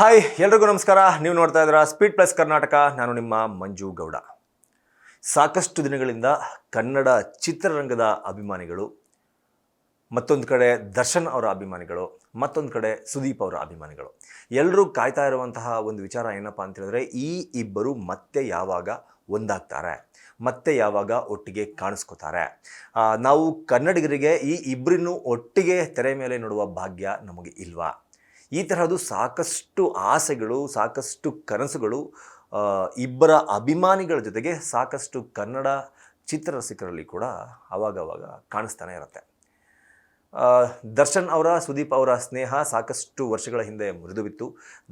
Hi ಎಲ್ರಿಗೂ ನಮಸ್ಕಾರ. ನೀವು ನೋಡ್ತಾ ಇದ್ದೀರಾ ಸ್ಪೀಡ್ ಪ್ಲಸ್ ಕರ್ನಾಟಕ. ನಾನು ನಿಮ್ಮ ಮಂಜು ಗೌಡ. ಸಾಕಷ್ಟು ದಿನಗಳಿಂದ ಕನ್ನಡ ಚಿತ್ರರಂಗದ ಅಭಿಮಾನಿಗಳು, ಮತ್ತೊಂದು ಕಡೆ ದರ್ಶನ್ ಅವರ ಅಭಿಮಾನಿಗಳು, ಮತ್ತೊಂದು ಕಡೆ ಸುದೀಪ್ ಅವರ ಅಭಿಮಾನಿಗಳು ಎಲ್ಲರೂ ಕಾಯ್ತಾ ಇರುವಂತಹ ಒಂದು ವಿಚಾರ ಏನಪ್ಪ ಅಂತ ಹೇಳಿದ್ರೆ, ಈ ಇಬ್ಬರು ಮತ್ತೆ ಯಾವಾಗ ಒಂದಾಗ್ತಾರೆ, ಮತ್ತೆ ಯಾವಾಗ ಒಟ್ಟಿಗೆ ಕಾಣಿಸ್ಕೋತಾರೆ. ನಾವು ಕನ್ನಡಿಗರಿಗೆ ಈ ಇಬ್ಬರನ್ನು ಒಟ್ಟಿಗೆ ತೆರೆ ಮೇಲೆ ನೋಡುವ ಭಾಗ್ಯ ನಮಗೆ ಇಲ್ವಾ? ಈ ತರಹದ್ದು ಸಾಕಷ್ಟು ಆಸೆಗಳು, ಸಾಕಷ್ಟು ಕನಸುಗಳು ಇಬ್ಬರ ಅಭಿಮಾನಿಗಳ ಜೊತೆಗೆ ಸಾಕಷ್ಟು ಕನ್ನಡ ಚಿತ್ರರಸಿಕರಲ್ಲಿ ಕೂಡ ಆವಾಗವಾಗ ಕಾಣಿಸ್ತಾನೆ ಇರುತ್ತೆ. ದರ್ಶನ್ ಅವರ ಸುದೀಪ್ ಅವರ ಸ್ನೇಹ ಸಾಕಷ್ಟು ವರ್ಷಗಳ ಹಿಂದೆ ಮುರಿದುಬಿತ್ತು.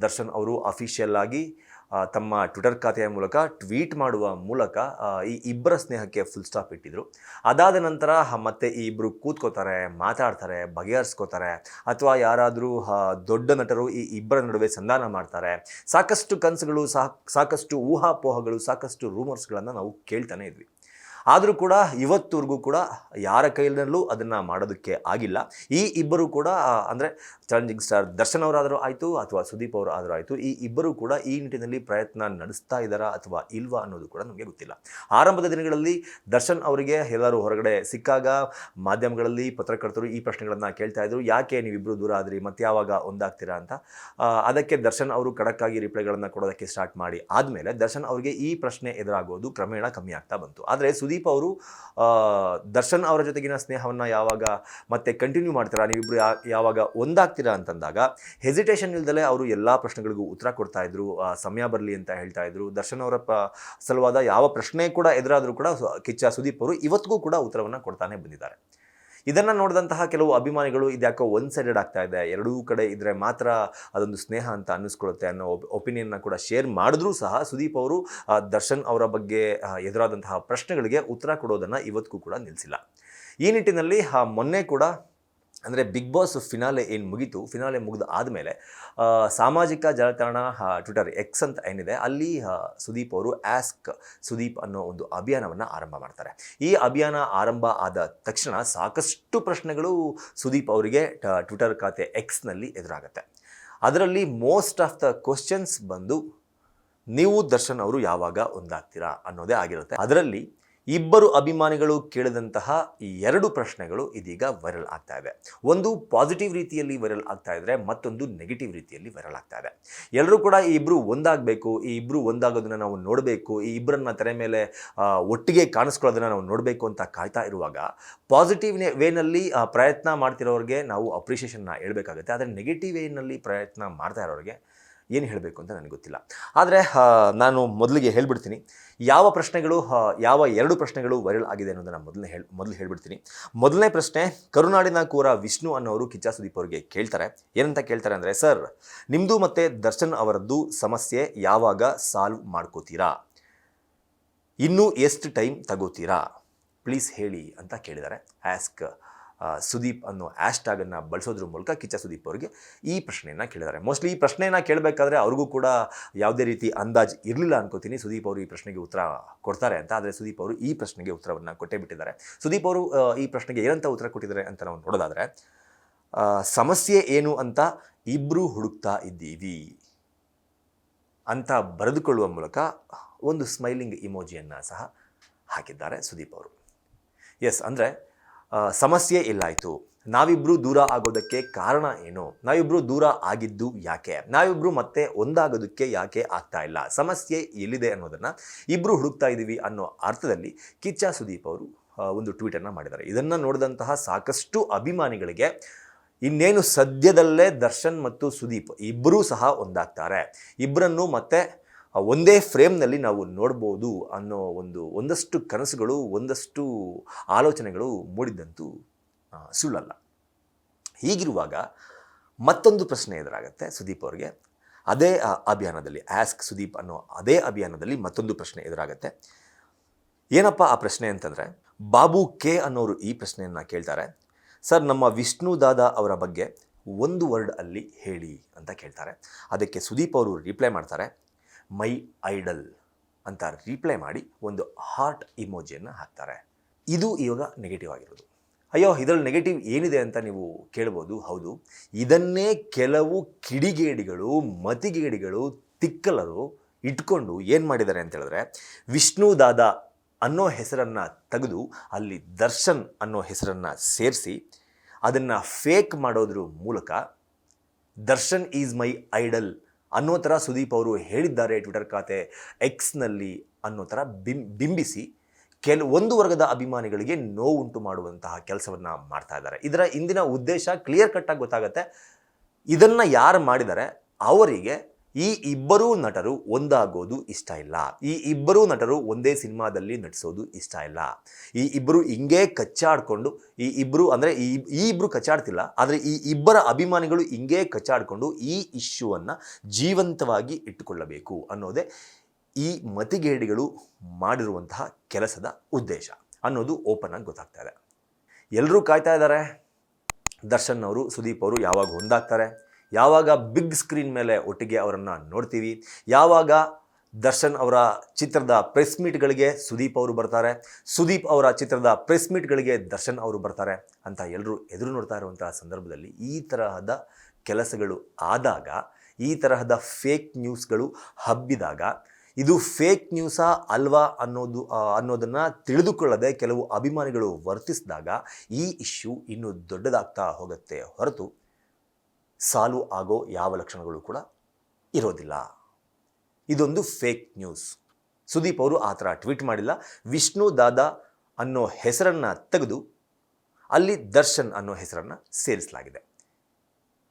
ದರ್ಶನ್ ಅವರು ಅಫಿಷಿಯಲ್ ಆಗಿ ತಮ್ಮ ಟ್ವಿಟರ್ ಖಾತೆಯ ಮೂಲಕ ಟ್ವೀಟ್ ಮಾಡುವ ಮೂಲಕ ಈ ಇಬ್ಬರ ಸ್ನೇಹಕ್ಕೆ ಫುಲ್ ಸ್ಟಾಪ್ ಇಟ್ಟಿದ್ರು. ಅದಾದ ನಂತರ ಮತ್ತೆ ಈ ಇಬ್ಬರು ಕೂತ್ಕೋತಾರೆ, ಮಾತಾಡ್ತಾರೆ, ಬಗೆಹರಿಸ್ಕೋತಾರೆ, ಅಥವಾ ಯಾರಾದರೂ ದೊಡ್ಡ ನಟರು ಈ ಇಬ್ಬರ ನಡುವೆ ಸಂಧಾನ ಮಾಡ್ತಾರೆ. ಸಾಕಷ್ಟು ಕನಸುಗಳು, ಸಾಕಷ್ಟು ಊಹಾಪೋಹಗಳು, ಸಾಕಷ್ಟು ರೂಮರ್ಸ್ಗಳನ್ನು ನಾವು ಕೇಳ್ತಾನೆ ಇದ್ವಿ. ಆದರೂ ಕೂಡ ಇವತ್ತುವರೆಗೂ ಕೂಡ ಯಾರ ಕೈಯಲ್ಲೂ ಅದನ್ನು ಮಾಡೋದಕ್ಕೆ ಆಗಿಲ್ಲ. ಈ ಇಬ್ಬರು ಕೂಡ ಅಂದರೆ ಚಾಲೆಂಜಿಂಗ್ ಸ್ಟಾರ್ ದರ್ಶನ್ ಅವರಾದರೂ ಆಯಿತು ಅಥವಾ ಸುದೀಪ್ ಅವರು ಆದರೂ ಆಯಿತು, ಈ ಇಬ್ಬರು ಕೂಡ ಈ ನಿಟ್ಟಿನಲ್ಲಿ ಪ್ರಯತ್ನ ನಡೆಸ್ತಾ ಇದ್ದಾರಾ ಅಥವಾ ಇಲ್ವಾ ಅನ್ನೋದು ಕೂಡ ನಮಗೆ ಗೊತ್ತಿಲ್ಲ. ಆರಂಭದ ದಿನಗಳಲ್ಲಿ ದರ್ಶನ್ ಅವರಿಗೆ ಎಲ್ಲರೂ ಹೊರಗಡೆ ಸಿಕ್ಕಾಗ ಮಾಧ್ಯಮಗಳಲ್ಲಿ ಪತ್ರಕರ್ತರು ಈ ಪ್ರಶ್ನೆಗಳನ್ನು ಕೇಳ್ತಾ ಇದ್ರು, ಯಾಕೆ ನೀವಿಬ್ಬರು ದೂರ ಆದ್ರಿ, ಮತ್ತೆ ಯಾವಾಗ ಒಂದಾಗ್ತೀರಾ ಅಂತ. ಅದಕ್ಕೆ ದರ್ಶನ್ ಅವರು ಖಡಕ್ಕಾಗಿ ರಿಪ್ಲೈಗಳನ್ನು ಕೊಡೋದಕ್ಕೆ ಸ್ಟಾರ್ಟ್ ಮಾಡಿ ಆದಮೇಲೆ ದರ್ಶನ್ ಅವರಿಗೆ ಈ ಪ್ರಶ್ನೆ ಎದುರಾಗೋದು ಕ್ರಮೇಣ ಕಮ್ಮಿ ಆಗ್ತಾ ಬಂತು. ಆದರೆ ಸುದೀಪ್ ಅವರು ದರ್ಶನ್ ಅವರ ಜೊತೆಗಿನ ಸ್ನೇಹವನ್ನು ಯಾವಾಗ ಮತ್ತೆ ಕಂಟಿನ್ಯೂ ಮಾಡ್ತೀರಾ, ನೀವಿಬ್ಬರು ಯಾವಾಗ ಒಂದಾಗ್ತೀರಾ ಅಂತಂದಾಗ ಹೆಸಿಟೇಷನ್ ಇಲ್ದಲೇ ಅವರು ಎಲ್ಲ ಪ್ರಶ್ನೆಗಳಿಗೂ ಉತ್ತರ ಕೊಡ್ತಾ ಇದ್ರು. ಸಮಯ ಬರಲಿ ಅಂತ ಹೇಳ್ತಾ ಇದ್ರು. ದರ್ಶನ್ ಅವರ ಸಲುವಾದ ಯಾವ ಪ್ರಶ್ನೆ ಕೂಡ ಎದುರಾದರೂ ಕೂಡ ಕಿಚ್ಚ ಸುದೀಪ್ ಅವರು ಇವತ್ತಿಗೂ ಕೂಡ ಉತ್ತರವನ್ನು ಕೊಡ್ತಾನೆ ಬಂದಿದ್ದಾರೆ. ಇದನ್ನು ನೋಡಿದಂತಹ ಕೆಲವು ಅಭಿಮಾನಿಗಳು ಇದ್ಯಾಕೋ ಒನ್ ಸೈಡೆಡ್ ಆಗ್ತಾ ಇದೆ, ಎರಡೂ ಕಡೆ ಇದ್ದರೆ ಮಾತ್ರ ಅದೊಂದು ಸ್ನೇಹ ಅಂತ ಅನ್ನಿಸ್ಕೊಳ್ಳುತ್ತೆ ಅನ್ನೋ ಒಪಿನಿಯನ್ನ ಕೂಡ ಶೇರ್ ಮಾಡಿದ್ರೂ ಸಹ ಸುದೀಪ್ ಅವರು ದರ್ಶನ್ ಅವರ ಬಗ್ಗೆ ಎದುರಾದಂತಹ ಪ್ರಶ್ನೆಗಳಿಗೆ ಉತ್ತರ ಕೊಡೋದನ್ನು ಇವತ್ತಿಗೂ ಕೂಡ ನಿಲ್ಲಿಸಿಲ್ಲ. ಈ ನಿಟ್ಟಿನಲ್ಲಿ ಮೊನ್ನೆ ಕೂಡ ಅಂದರೆ ಬಿಗ್ ಬಾಸ್ ಫಿನಾಲೆ ಏನು ಮುಗೀತು, ಫಿನಾಲೆ ಮುಗಿದ ಆದಮೇಲೆ ಸಾಮಾಜಿಕ ಜಾಲತಾಣ ಟ್ವಿಟರ್ ಎಕ್ಸ್ ಅಂತ ಏನಿದೆ ಅಲ್ಲಿ ಸುದೀಪ್ ಅವರು ಆಸ್ಕ್ ಸುದೀಪ್ ಅನ್ನೋ ಒಂದು ಅಭಿಯಾನವನ್ನು ಆರಂಭ ಮಾಡ್ತಾರೆ. ಈ ಅಭಿಯಾನ ಆರಂಭ ಆದ ತಕ್ಷಣ ಸಾಕಷ್ಟು ಪ್ರಶ್ನೆಗಳು ಸುದೀಪ್ ಅವರಿಗೆ ಟ್ವಿಟರ್ ಖಾತೆ ಎಕ್ಸ್ನಲ್ಲಿ ಎದುರಾಗುತ್ತೆ. ಅದರಲ್ಲಿ ಮೋಸ್ಟ್ ಆಫ್ ದ ಕ್ವಶನ್ಸ್ ಬಂದು ನೀವು ದರ್ಶನ್ ಅವರು ಯಾವಾಗ ಒಂದಾಗ್ತೀರಾ ಅನ್ನೋದೇ ಆಗಿರುತ್ತೆ. ಅದರಲ್ಲಿ ಇಬ್ಬರು ಅಭಿಮಾನಿಗಳು ಕೇಳಿದಂತಹ ಈ ಎರಡು ಪ್ರಶ್ನೆಗಳು ಇದೀಗ ವೈರಲ್ ಆಗ್ತಾ ಇದೆ. ಒಂದು ಪಾಸಿಟಿವ್ ರೀತಿಯಲ್ಲಿ ವೈರಲ್ ಆಗ್ತಾ ಇದ್ರೆ, ಮತ್ತೊಂದು ನೆಗೆಟಿವ್ ರೀತಿಯಲ್ಲಿ ವೈರಲ್ ಆಗ್ತಾ ಇದೆ. ಎಲ್ಲರೂ ಕೂಡ ಈ ಇಬ್ಬರು ಒಂದಾಗಬೇಕು, ಈ ಇಬ್ಬರು ಒಂದಾಗೋದನ್ನು ನಾವು ನೋಡಬೇಕು, ಈ ಇಬ್ಬರನ್ನ ತೆರೆ ಮೇಲೆ ಒಟ್ಟಿಗೆ ಕಾಣಿಸ್ಕೊಳ್ಳೋದನ್ನು ನಾವು ನೋಡಬೇಕು ಅಂತ ಕಾಯ್ತಾ ಇರುವಾಗ ಪಾಸಿಟಿವ್ ವೇನಲ್ಲಿ ಪ್ರಯತ್ನ ಮಾಡ್ತಿರೋರಿಗೆ ನಾವು ಅಪ್ರಿಷಿಯೇಷನ್ನ ಹೇಳ್ಬೇಕಾಗುತ್ತೆ. ಆದರೆ ನೆಗೆಟಿವ್ ವೇನಲ್ಲಿ ಪ್ರಯತ್ನ ಮಾಡ್ತಾ ಇರೋರಿಗೆ ಏನು ಹೇಳಬೇಕು ಅಂತ ನನಗೆ ಗೊತ್ತಿಲ್ಲ. ಆದರೆ ನಾನು ಮೊದಲಿಗೆ ಹೇಳ್ಬಿಡ್ತೀನಿ ಯಾವ ಪ್ರಶ್ನೆಗಳು, ಯಾವ ಎರಡು ಪ್ರಶ್ನೆಗಳು ವೈರಲ್ ಆಗಿದೆ ಅನ್ನೋದನ್ನು ಮೊದಲು ಹೇಳ್ಬಿಡ್ತೀನಿ. ಮೊದಲನೇ ಪ್ರಶ್ನೆ, ಕರುನಾಡಿನ ಕೂರ ವಿಷ್ಣು ಅನ್ನೋರು ಕಿಚ್ಚ ಸುದೀಪ್ ಅವರಿಗೆ ಕೇಳ್ತಾರೆ. ಏನಂತ ಕೇಳ್ತಾರೆ ಅಂದರೆ, ಸರ್ ನಿಮ್ಮದು ಮತ್ತು ದರ್ಶನ್ ಅವರದ್ದು ಸಮಸ್ಯೆ ಯಾವಾಗ ಸಾಲ್ವ್ ಮಾಡ್ಕೋತೀರಾ, ಇನ್ನೂ ಎಷ್ಟು ಟೈಮ್ ತಗೋತೀರಾ, ಪ್ಲೀಸ್ ಹೇಳಿ ಅಂತ ಕೇಳಿದ್ದಾರೆ. ಆಸ್ಕ್ ಸುದೀಪ್ ಅನ್ನೋ ಹ್ಯಾಶ್ಟ್ಯಾಗನ್ನು ಬಳಸೋದ್ರ ಮೂಲಕ ಕಿಚ್ಚ ಸುದೀಪ್ ಅವರಿಗೆ ಈ ಪ್ರಶ್ನೆಯನ್ನು ಕೇಳಿದ್ದಾರೆ. ಮೋಸ್ಟ್ಲಿ ಈ ಪ್ರಶ್ನೆಯನ್ನು ಕೇಳಬೇಕಾದ್ರೆ ಅವ್ರಿಗೂ ಕೂಡ ಯಾವುದೇ ರೀತಿ ಅಂದಾಜು ಇರಲಿಲ್ಲ ಅನ್ಕೋತೀನಿ ಸುದೀಪ್ ಅವರು ಈ ಪ್ರಶ್ನೆಗೆ ಉತ್ತರ ಕೊಡ್ತಾರೆ ಅಂತ. ಆದರೆ ಸುದೀಪ್ ಅವರು ಈ ಪ್ರಶ್ನೆಗೆ ಉತ್ತರವನ್ನು ಕೊಟ್ಟೇ ಬಿಟ್ಟಿದ್ದಾರೆ. ಸುದೀಪ್ ಅವರು ಈ ಪ್ರಶ್ನೆಗೆ ಏನಂತ ಉತ್ತರ ಕೊಟ್ಟಿದ್ದಾರೆ ಅಂತ ನಾವು ನೋಡೋದಾದರೆ, ಸಮಸ್ಯೆ ಏನು ಅಂತ ಇಬ್ಬರು ಹುಡುಕ್ತಾ ಇದ್ದೀವಿ ಅಂತ ಬರೆದುಕೊಳ್ಳುವ ಮೂಲಕ ಒಂದು ಸ್ಮೈಲಿಂಗ್ ಇಮೋಜಿಯನ್ನು ಸಹ ಹಾಕಿದ್ದಾರೆ ಸುದೀಪ್ ಅವರು. ಎಸ್, ಅಂದರೆ ಸಮಸ್ಯೆ ಎಲ್ಲಾಯಿತು, ನಾವಿಬ್ಬರು ದೂರ ಆಗೋದಕ್ಕೆ ಕಾರಣ ಏನು, ನಾವಿಬ್ಬರು ದೂರ ಆಗಿದ್ದು ಯಾಕೆ, ನಾವಿಬ್ಬರು ಮತ್ತೆ ಒಂದಾಗೋದಕ್ಕೆ ಯಾಕೆ ಆಗ್ತಾ ಇಲ್ಲ, ಸಮಸ್ಯೆ ಎಲ್ಲಿದೆ ಅನ್ನೋದನ್ನು ಇಬ್ಬರು ಹುಡುಕ್ತಾ ಇದ್ದೀವಿ ಅನ್ನೋ ಅರ್ಥದಲ್ಲಿ ಕಿಚ್ಚ ಸುದೀಪ್ ಅವರು ಒಂದು ಟ್ವೀಟನ್ನು ಮಾಡಿದ್ದಾರೆ. ಇದನ್ನು ನೋಡಿದಂತಹ ಸಾಕಷ್ಟು ಅಭಿಮಾನಿಗಳಿಗೆ ಇನ್ನೇನು ಸದ್ಯದಲ್ಲೇ ದರ್ಶನ್ ಮತ್ತು ಸುದೀಪ್ ಇಬ್ಬರೂ ಸಹ ಒಂದಾಗ್ತಾರೆ, ಇಬ್ಬರನ್ನು ಮತ್ತೆ ಒಂದೇ ಫ್ರೇಮ್ನಲ್ಲಿ ನಾವು ನೋಡ್ಬೋದು ಅನ್ನೋ ಒಂದಷ್ಟು ಕನಸುಗಳು, ಒಂದಷ್ಟು ಆಲೋಚನೆಗಳು ಮೂಡಿದ್ದಂತೂ ಸುಳ್ಳಲ್ಲ. ಹೀಗಿರುವಾಗ ಮತ್ತೊಂದು ಪ್ರಶ್ನೆ ಎದುರಾಗುತ್ತೆ ಸುದೀಪ್ ಅವರಿಗೆ. ಅದೇ ಅಭಿಯಾನದಲ್ಲಿ, ಆಸ್ಕ್ ಸುದೀಪ್ ಅನ್ನೋ ಅದೇ ಅಭಿಯಾನದಲ್ಲಿ ಮತ್ತೊಂದು ಪ್ರಶ್ನೆ ಎದುರಾಗುತ್ತೆ. ಏನಪ್ಪ ಆ ಪ್ರಶ್ನೆ ಅಂತಂದರೆ, ಬಾಬು ಕೆ ಅನ್ನೋರು ಈ ಪ್ರಶ್ನೆಯನ್ನು ಕೇಳ್ತಾರೆ. ಸರ್, ನಮ್ಮ ವಿಷ್ಣು ದಾದಾ ಅವರ ಬಗ್ಗೆ ಒಂದು ವರ್ಡ್ ಅಲ್ಲಿ ಹೇಳಿ ಅಂತ ಕೇಳ್ತಾರೆ. ಅದಕ್ಕೆ ಸುದೀಪ್ ಅವರು ರಿಪ್ಲೈ ಮಾಡ್ತಾರೆ, ಮೈ ಐಡಲ್ ಅಂತ ರಿಪ್ಲೈ ಮಾಡಿ ಒಂದು ಹಾರ್ಟ್ ಇಮೋಜಿಯನ್ನು ಹಾಕ್ತಾರೆ. ಇದು ಇವಾಗ ನೆಗೆಟಿವ್ ಆಗಿರೋದು. ಅಯ್ಯೋ ಇದರಲ್ಲಿ ನೆಗೆಟಿವ್ ಏನಿದೆ ಅಂತ ನೀವು ಕೇಳ್ಬೋದು. ಹೌದು, ಇದನ್ನೇ ಕೆಲವು ಕಿಡಿಗೇಡಿಗಳು, ಮತಿಗೇಡಿಗಳು, ತಿಕ್ಕಲರು ಇಟ್ಕೊಂಡು ಏನು ಮಾಡಿದ್ದಾರೆ ಅಂತ ಹೇಳಿದ್ರೆ, ವಿಷ್ಣು ದಾದಾ ಅನ್ನೋ ಹೆಸರನ್ನು ತೆಗೆದು ಅಲ್ಲಿ ದರ್ಶನ್ ಅನ್ನೋ ಹೆಸರನ್ನು ಸೇರಿಸಿ ಅದನ್ನು ಫೇಕ್ ಮಾಡೋದ್ರ ಮೂಲಕ ದರ್ಶನ್ ಈಸ್ ಮೈ ಐಡಲ್ ಅನ್ನೋ ಥರ ಸುದೀಪ್ ಅವರು ಹೇಳಿದ್ದಾರೆ ಟ್ವಿಟರ್ ಖಾತೆ ಎಕ್ಸ್ನಲ್ಲಿ ಅನ್ನೋ ಥರ ಬಿಂಬಿಸಿ ಒಂದು ವರ್ಗದ ಅಭಿಮಾನಿಗಳಿಗೆ ನೋವುಂಟು ಮಾಡುವಂತಹ ಕೆಲಸವನ್ನು ಮಾಡ್ತಾ ಇದ್ದಾರೆ. ಇದರ ಇಂದಿನ ಉದ್ದೇಶ ಕ್ಲಿಯರ್ ಕಟ್ಟಾಗಿ ಗೊತ್ತಾಗುತ್ತೆ. ಇದನ್ನು ಯಾರು ಮಾಡಿದ್ದಾರೆ ಅವರಿಗೆ ಈ ಇಬ್ಬರೂ ನಟರು ಒಂದಾಗೋದು ಇಷ್ಟ ಇಲ್ಲ. ಈ ಇಬ್ಬರೂ ನಟರು ಒಂದೇ ಸಿನಿಮಾದಲ್ಲಿ ನಟಿಸೋದು ಇಷ್ಟ ಇಲ್ಲ. ಈ ಇಬ್ಬರು ಹಿಂಗೇ ಕಚ್ಚಾಡಿಕೊಂಡು ಈ ಇಬ್ಬರು ಕಚ್ಚಾಡ್ತಿಲ್ಲ, ಆದರೆ ಈ ಇಬ್ಬರ ಅಭಿಮಾನಿಗಳು ಹಿಂಗೇ ಕಚ್ಚಾಡಿಕೊಂಡು ಈ ಇಶ್ಯೂವನ್ನು ಜೀವಂತವಾಗಿ ಇಟ್ಟುಕೊಳ್ಳಬೇಕು ಅನ್ನೋದೇ ಈ ಮತಿಗೇಡಿಗಳು ಮಾಡಿರುವಂತಹ ಕೆಲಸದ ಉದ್ದೇಶ ಅನ್ನೋದು ಓಪನ್ ಆಗಿ ಗೊತ್ತಾಗ್ತಾ ಇದೆ. ಎಲ್ಲರೂ ಕಾಯ್ತಾ ಇದ್ದಾರೆ ದರ್ಶನ್ ಅವರು ಸುದೀಪ್ ಅವರು ಯಾವಾಗ ಒಂದಾಗ್ತಾರೆ, ಯಾವಾಗ ಬಿಗ್ ಸ್ಕ್ರೀನ್ ಮೇಲೆ ಒಟ್ಟಿಗೆ ಅವರನ್ನು ನೋಡ್ತೀವಿ, ಯಾವಾಗ ದರ್ಶನ್ ಅವರ ಚಿತ್ರದ ಪ್ರೆಸ್ ಮೀಟ್ಗಳಿಗೆ ಸುದೀಪ್ ಅವರು ಬರ್ತಾರೆ, ಸುದೀಪ್ ಅವರ ಚಿತ್ರದ ಪ್ರೆಸ್ ಮೀಟ್ಗಳಿಗೆ ದರ್ಶನ್ ಅವರು ಬರ್ತಾರೆ ಅಂತ ಎಲ್ಲರೂ ಎದುರು ನೋಡ್ತಾ ಇರುವಂತಹ ಸಂದರ್ಭದಲ್ಲಿ ಈ ತರಹದ ಕೆಲಸಗಳು ಆದಾಗ, ಈ ತರಹದ ಫೇಕ್ ನ್ಯೂಸ್ಗಳು ಹಬ್ಬಿದಾಗ, ಇದು ಫೇಕ್ ನ್ಯೂಸಾ ಅಲ್ವಾ ಅನ್ನೋದನ್ನು ತಿಳಿದುಕೊಳ್ಳದೆ ಕೆಲವು ಅಭಿಮಾನಿಗಳು ವರ್ತಿಸಿದಾಗ ಈ ಇಶ್ಯೂ ಇನ್ನೂ ದೊಡ್ಡದಾಗ್ತಾ ಹೋಗುತ್ತೆ ಹೊರತು ಸಾಲ್ವ್ ಆಗೋ ಯಾವ ಲಕ್ಷಣಗಳು ಕೂಡ ಇರೋದಿಲ್ಲ. ಇದೊಂದು ಫೇಕ್ ನ್ಯೂಸ್. ಸುದೀಪ್ ಅವರು ಆ ಥರ ಟ್ವೀಟ್ ಮಾಡಿಲ್ಲ. ವಿಷ್ಣು ದಾದಾ ಅನ್ನೋ ಹೆಸರನ್ನು ತೆಗೆದು ಅಲ್ಲಿ ದರ್ಶನ್ ಅನ್ನೋ ಹೆಸರನ್ನು ಸೇರಿಸಲಾಗಿದೆ.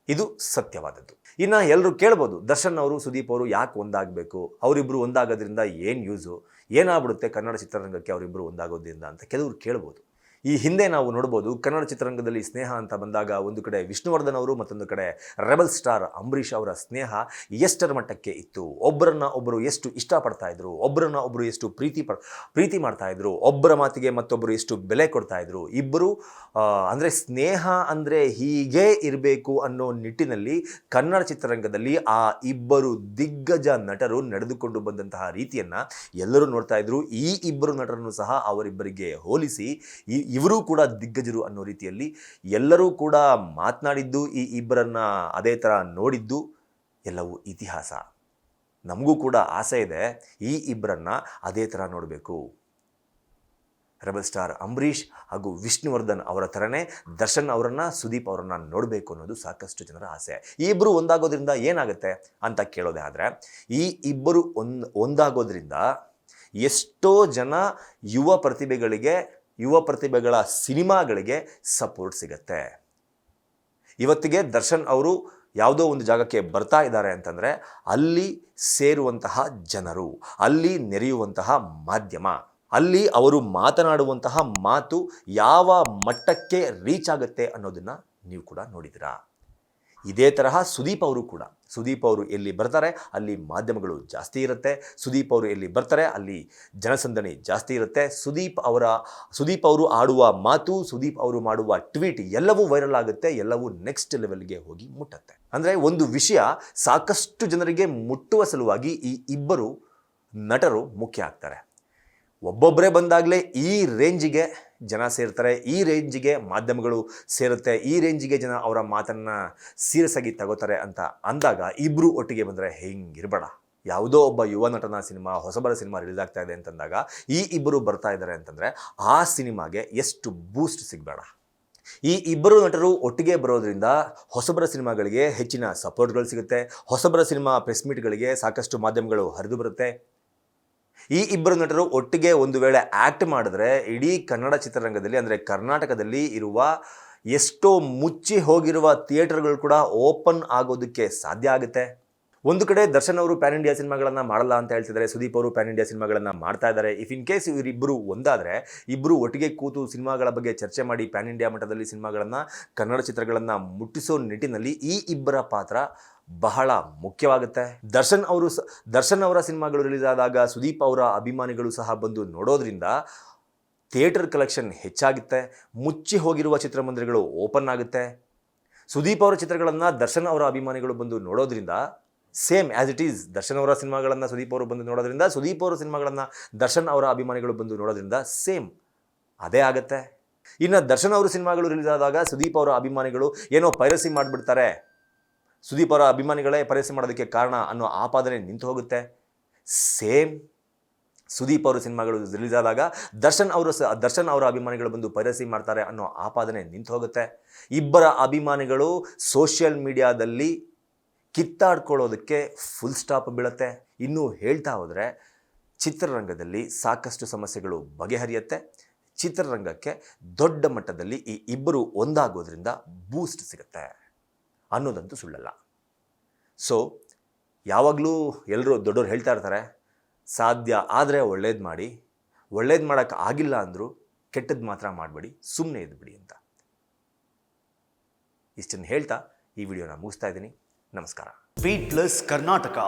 ಇದು ಸತ್ಯವಾದದ್ದು. ಇನ್ನು ಎಲ್ಲರೂ ಕೇಳ್ಬೋದು, ದರ್ಶನ್ ಅವರು ಸುದೀಪ್ ಅವರು ಯಾಕೆ ಒಂದಾಗಬೇಕು, ಅವರಿಬ್ಬರು ಒಂದಾಗೋದ್ರಿಂದ ಏನು ಯೂಸು, ಏನಾಗ್ಬಿಡುತ್ತೆ ಕನ್ನಡ ಚಿತ್ರರಂಗಕ್ಕೆ ಅವರಿಬ್ಬರು ಒಂದಾಗೋದ್ರಿಂದ ಅಂತ ಕೆಲವರು ಕೇಳ್ಬೋದು. ಈ ಹಿಂದೆ ನಾವು ನೋಡ್ಬೋದು, ಕನ್ನಡ ಚಿತ್ರರಂಗದಲ್ಲಿ ಸ್ನೇಹ ಅಂತ ಬಂದಾಗ ಒಂದು ಕಡೆ ವಿಷ್ಣುವರ್ಧನ್ ಅವರು, ಮತ್ತೊಂದು ಕಡೆ ರೆಬಲ್ ಸ್ಟಾರ್ ಅಂಬರೀಷ್ ಅವರ ಸ್ನೇಹ ಎಷ್ಟರ ಮಟ್ಟಕ್ಕೆ ಇತ್ತು, ಒಬ್ಬರನ್ನ ಒಬ್ಬರು ಎಷ್ಟು ಇಷ್ಟಪಡ್ತಾ ಇದ್ರು, ಒಬ್ಬರನ್ನ ಒಬ್ಬರು ಎಷ್ಟು ಪ್ರೀತಿ ಮಾಡ್ತಾ ಇದ್ರು, ಒಬ್ಬರ ಮಾತಿಗೆ ಮತ್ತೊಬ್ಬರು ಎಷ್ಟು ಬೆಲೆ ಕೊಡ್ತಾ ಇದ್ರು. ಇಬ್ಬರು ಅಂದರೆ ಸ್ನೇಹ ಅಂದರೆ ಹೀಗೆ ಇರಬೇಕು ಅನ್ನೋ ನಿಟ್ಟಿನಲ್ಲಿ ಕನ್ನಡ ಚಿತ್ರರಂಗದಲ್ಲಿ ಆ ಇಬ್ಬರು ದಿಗ್ಗಜ ನಟರು ನಡೆದುಕೊಂಡು ಬಂದಂತಹ ರೀತಿಯನ್ನು ಎಲ್ಲರೂ ನೋಡ್ತಾ ಇದ್ರು. ಈ ಇಬ್ಬರು ನಟರನ್ನು ಸಹ ಅವರಿಬ್ಬರಿಗೆ ಹೋಲಿಸಿ ಇವರು ಕೂಡ ದಿಗ್ಗಜರು ಅನ್ನೋ ರೀತಿಯಲ್ಲಿ ಎಲ್ಲರೂ ಕೂಡ ಮಾತನಾಡಿದ್ದು, ಈ ಇಬ್ಬರನ್ನ ಅದೇ ಥರ ನೋಡಿದ್ದು ಎಲ್ಲವೂ ಇತಿಹಾಸ. ನಮಗೂ ಕೂಡ ಆಸೆ ಇದೆ ಈ ಇಬ್ಬರನ್ನ ಅದೇ ಥರ ನೋಡಬೇಕು. ರೆಬಲ್ ಸ್ಟಾರ್ ಅಂಬರೀಷ್ ಹಾಗೂ ವಿಷ್ಣುವರ್ಧನ್ ಅವರ ಥರನೇ ದರ್ಶನ್ ಅವರನ್ನು, ಸುದೀಪ್ ಅವರನ್ನು ನೋಡಬೇಕು ಅನ್ನೋದು ಸಾಕಷ್ಟು ಜನರ ಆಸೆ. ಈ ಇಬ್ಬರು ಒಂದಾಗೋದ್ರಿಂದ ಏನಾಗುತ್ತೆ ಅಂತ ಕೇಳೋದೇ ಆದರೆ, ಈ ಇಬ್ಬರು ಒಂದಾಗೋದ್ರಿಂದ ಎಷ್ಟೋ ಜನ ಯುವ ಪ್ರತಿಭೆಗಳ ಸಿನಿಮಾಗಳಿಗೆ ಸಪೋರ್ಟ್ ಸಿಗತ್ತೆ. ಇವತ್ತಿಗೆ ದರ್ಶನ್ ಅವರು ಯಾವುದೋ ಒಂದು ಜಾಗಕ್ಕೆ ಬರ್ತಾ ಇದ್ದಾರೆ ಅಂತಂದರೆ ಅಲ್ಲಿ ಸೇರುವಂತಹ ಜನರು, ಅಲ್ಲಿ ನೆರೆಯುವಂತಹ ಮಾಧ್ಯಮ, ಅಲ್ಲಿ ಅವರು ಮಾತನಾಡುವಂತಹ ಮಾತು ಯಾವ ಮಟ್ಟಕ್ಕೆ ರೀಚ್ ಆಗುತ್ತೆ ಅನ್ನೋದನ್ನು ನೀವು ಕೂಡ ನೋಡಿದ್ದೀರಾ. ಇದೇ ತರಹ ಸುದೀಪ್ ಅವರು ಎಲ್ಲಿ ಬರ್ತಾರೆ ಅಲ್ಲಿ ಮಾಧ್ಯಮಗಳು ಜಾಸ್ತಿ ಇರುತ್ತೆ. ಸುದೀಪ್ ಅವರು ಎಲ್ಲಿ ಬರ್ತಾರೆ ಅಲ್ಲಿ ಜನಸಂದಣಿ ಜಾಸ್ತಿ ಇರುತ್ತೆ. ಸುದೀಪ್ ಅವರು ಆಡುವ ಮಾತು, ಸುದೀಪ್ ಅವರು ಮಾಡುವ ಟ್ವೀಟ್ ಎಲ್ಲವೂ ವೈರಲ್ ಆಗುತ್ತೆ, ಎಲ್ಲವೂ ನೆಕ್ಸ್ಟ್ ಲೆವೆಲ್ಗೆ ಹೋಗಿ ಮುಟ್ಟುತ್ತೆ. ಅಂದರೆ ಒಂದು ವಿಷಯ ಸಾಕಷ್ಟು ಜನರಿಗೆ ಮುಟ್ಟುವ ಸಲುವಾಗಿ ಈ ಇಬ್ಬರು ನಟರು ಮುಖ್ಯ ಆಗ್ತಾರೆ. ಒಬ್ಬೊಬ್ಬರೇ ಬಂದಾಗಲೇ ಈ ರೇಂಜಿಗೆ ಜನ ಸೇರ್ತಾರೆ, ಈ ರೇಂಜಿಗೆ ಮಾಧ್ಯಮಗಳು ಸೇರುತ್ತೆ, ಈ ರೇಂಜಿಗೆ ಜನ ಅವರ ಮಾತನ್ನು ಸೀರಿಯಸ್ ಆಗಿ ತಗೋತಾರೆ ಅಂತ ಅಂದಾಗ ಇಬ್ಬರು ಒಟ್ಟಿಗೆ ಬಂದರೆ ಹಿಂಗಿರಬೇಡ. ಯಾವುದೋ ಒಬ್ಬ ಯುವ ನಟನ ಸಿನಿಮಾ, ಹೊಸಬರ ಸಿನಿಮಾ ರಿಲೀಸ್ ಆಗ್ತಾ ಇದೆ ಅಂತಂದಾಗ ಈ ಇಬ್ಬರು ಬರ್ತಾ ಇದ್ದಾರೆ ಅಂತಂದರೆ ಆ ಸಿನಿಮಾಗೆ ಎಷ್ಟು ಬೂಸ್ಟ್ ಸಿಗಬೇಡ. ಈ ಇಬ್ಬರು ನಟರು ಒಟ್ಟಿಗೆ ಬರೋದ್ರಿಂದ ಹೊಸಬರ ಸಿನಿಮಾಗಳಿಗೆ ಹೆಚ್ಚಿನ ಸಪೋರ್ಟ್ಗಳು ಸಿಗುತ್ತೆ. ಹೊಸಬರ ಸಿನಿಮಾ ಪ್ರೆಸ್ ಮೀಟ್ಗಳಿಗೆ ಸಾಕಷ್ಟು ಮಾಧ್ಯಮಗಳು ಹರಿದು ಬರುತ್ತೆ. ಈ ಇಬ್ಬರು ನಟರು ಒಟ್ಟಿಗೆ ಒಂದು ವೇಳೆ ಆ್ಯಕ್ಟ್ ಮಾಡಿದ್ರೆ ಇಡೀ ಕನ್ನಡ ಚಿತ್ರರಂಗದಲ್ಲಿ, ಅಂದರೆ ಕರ್ನಾಟಕದಲ್ಲಿ ಇರುವ ಎಷ್ಟೋ ಮುಚ್ಚಿ ಹೋಗಿರುವ ಥಿಯೇಟರ್ಗಳು ಕೂಡ ಓಪನ್ ಆಗೋದಕ್ಕೆ ಸಾಧ್ಯ ಆಗುತ್ತೆ. ಒಂದು ಕಡೆ ದರ್ಶನ್ ಅವರು ಪ್ಯಾನ್ ಇಂಡಿಯಾ ಸಿನಿಮಾಗಳನ್ನು ಮಾಡಲ್ಲ ಅಂತ ಹೇಳ್ತಿದ್ದಾರೆ, ಸುದೀಪ್ ಅವರು ಪ್ಯಾನ್ ಇಂಡಿಯಾ ಸಿನಿಮಾಗಳನ್ನು ಮಾಡ್ತಾ ಇದ್ದಾರೆ. ಇಫ್ ಇನ್ ಕೇಸ್ ಇವರಿಬ್ಬರು ಒಂದಾದರೆ ಇಬ್ಬರು ಒಟ್ಟಿಗೆ ಕೂತು ಸಿನಿಮಾಗಳ ಬಗ್ಗೆ ಚರ್ಚೆ ಮಾಡಿ ಪ್ಯಾನ್ ಇಂಡಿಯಾ ಮಟ್ಟದಲ್ಲಿ ಸಿನಿಮಾಗಳನ್ನು, ಕನ್ನಡ ಚಿತ್ರಗಳನ್ನು ಮುಟ್ಟಿಸೋ ನಿಟ್ಟಿನಲ್ಲಿ ಈ ಇಬ್ಬರ ಪಾತ್ರ ಬಹಳ ಮುಖ್ಯವಾಗುತ್ತೆ. ದರ್ಶನ್ ಅವರ ಸಿನಿಮಾಗಳು ರಿಲೀಸ್ ಆದಾಗ ಸುದೀಪ್ ಅವರ ಅಭಿಮಾನಿಗಳು ಸಹ ಬಂದು ನೋಡೋದ್ರಿಂದ ಥಿಯೇಟರ್ ಕಲೆಕ್ಷನ್ ಹೆಚ್ಚಾಗುತ್ತೆ, ಮುಚ್ಚಿ ಹೋಗಿರುವ ಚಿತ್ರಮಂದಿರಗಳು ಓಪನ್ ಆಗುತ್ತೆ. ಸುದೀಪ್ ಅವರ ಚಿತ್ರಗಳನ್ನು ದರ್ಶನ್ ಅವರ ಅಭಿಮಾನಿಗಳು ಬಂದು ನೋಡೋದ್ರಿಂದ same as it is Darshan ಅವರ ಸಿನಿಮಾಗಳನ್ನು ಸುದೀಪ್ ಅವರು ಬಂದು ನೋಡೋದ್ರಿಂದ, ಸುದೀಪ್ ಅವರ ಸಿನಿಮಾಗಳನ್ನು ದರ್ಶನ್ ಅವರ ಅಭಿಮಾನಿಗಳು ಬಂದು ನೋಡೋದ್ರಿಂದ ಸೇಮ್ ಅದೇ ಆಗುತ್ತೆ. ಇನ್ನು ದರ್ಶನ್ ಅವರು ಸಿನಿಮಾಗಳು ರಿಲೀಸ್ ಆದಾಗ ಸುದೀಪ್ ಅವರ ಅಭಿಮಾನಿಗಳು ಏನೋ ಪೈರಸಿ ಮಾಡಿಬಿಡ್ತಾರೆ, ಸುದೀಪ್ ಅವರ ಅಭಿಮಾನಿಗಳೇ ಪೈರಸಿ ಮಾಡೋದಕ್ಕೆ ಕಾರಣ ಅನ್ನೋ ಆಪಾದನೆ ನಿಂತು ಹೋಗುತ್ತೆ. ಸೇಮ್ ಸುದೀಪ್ ಅವರ ಸಿನಿಮಾಗಳು ರಿಲೀಸ್ ಆದಾಗ ದರ್ಶನ್ ಅವರ ಅಭಿಮಾನಿಗಳು ಬಂದು ಪೈರಸಿ ಮಾಡ್ತಾರೆ ಅನ್ನೋ ಆಪಾದನೆ ನಿಂತು ಹೋಗುತ್ತೆ. ಇಬ್ಬರ ಅಭಿಮಾನಿಗಳು ಸೋಷಿಯಲ್ ಮೀಡಿಯಾದಲ್ಲಿ ಕಿತ್ತಾಡ್ಕೊಳ್ಳೋದಕ್ಕೆ ಫುಲ್ ಸ್ಟಾಪ್ ಬೀಳುತ್ತೆ. ಇನ್ನೂ ಹೇಳ್ತಾ ಹೋದರೆ ಚಿತ್ರರಂಗದಲ್ಲಿ ಸಾಕಷ್ಟು ಸಮಸ್ಯೆಗಳು ಬಗೆಹರಿಯುತ್ತೆ. ಚಿತ್ರರಂಗಕ್ಕೆ ದೊಡ್ಡ ಮಟ್ಟದಲ್ಲಿ ಈ ಇಬ್ಬರು ಒಂದಾಗೋದ್ರಿಂದ ಬೂಸ್ಟ್ ಸಿಗುತ್ತೆ ಅನ್ನೋದಂತೂ ಸುಳ್ಳಲ್ಲ. ಸೊ ಯಾವಾಗಲೂ ಎಲ್ಲರೂ ದೊಡ್ಡವರು ಹೇಳ್ತಾ ಇರ್ತಾರೆ, ಸಾಧ್ಯ ಆದರೆ ಒಳ್ಳೇದು ಮಾಡಿ, ಒಳ್ಳೇದು ಮಾಡೋಕ್ಕೆ ಆಗಿಲ್ಲ ಅಂದರೂ ಕೆಟ್ಟದ್ದು ಮಾತ್ರ ಮಾಡಬೇಡಿ, ಸುಮ್ಮನೆ ಇದ್ಬಿಡಿ ಅಂತ. ಇಷ್ಟನ್ನು ಹೇಳ್ತಾ ಈ ವಿಡಿಯೋನ ಮುಗಿಸ್ತಾ ಇದ್ದೀನಿ. ನಮಸ್ಕಾರ. Beat plus Karnataka.